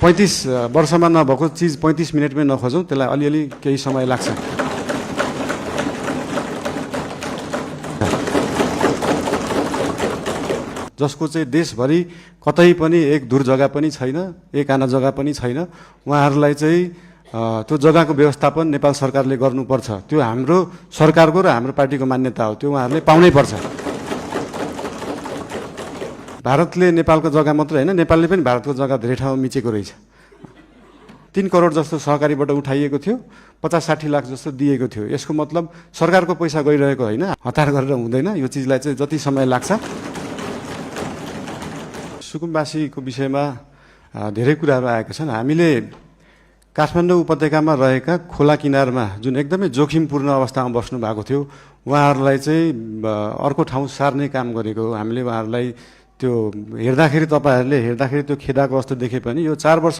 35 वर्षमा नभएको चिज 35 मिनटमै नखोजौँ, त्यसलाई अलिअलि केही समय लाग्छ। जसको चाहिँ देशभरि कतै पनि एक दूर जग्गा पनि छैन, एक आना जग्गा पनि छैन, उहाँहरूलाई चाहिँ त्यो जग्गाको व्यवस्थापन नेपाल सरकारले गर्नुपर्छ। त्यो हाम्रो सरकारको र हाम्रो पार्टीको मान्यता हो, त्यो उहाँहरूले पाउनै पर्छ। भारतले नेपालको जग्गा मात्र होइन, नेपालले पनि भारतको जग्गा धेरै ठाउँमा मिचेको रहेछ। 3 करोड जस्तो सहकारीबाट उठाइएको थियो, 50-60 लाख जस्तो दिएको थियो। यसको मतलब सरकारको पैसा गइरहेको होइन, हतार गरेर हुँदैन। यो चिजलाई चाहिँ जति समय लाग्छ। सुकुम्बासीको विषयमा धेरै कुराहरू आएका छन्। हामीले काठमाडौँ उपत्यकामा रहेका खोला किनारमा जुन एकदमै जोखिमपूर्ण अवस्थामा बस्नु भएको थियो, उहाँहरूलाई चाहिँ अर्को ठाउँ सार्ने काम गरेको हो। हामीले उहाँहरूलाई त्यो हेर्दाखेरि, तपाईँहरूले हेर्दाखेरि त्यो खेदाको अवस्था देखे पनि यो 4 वर्ष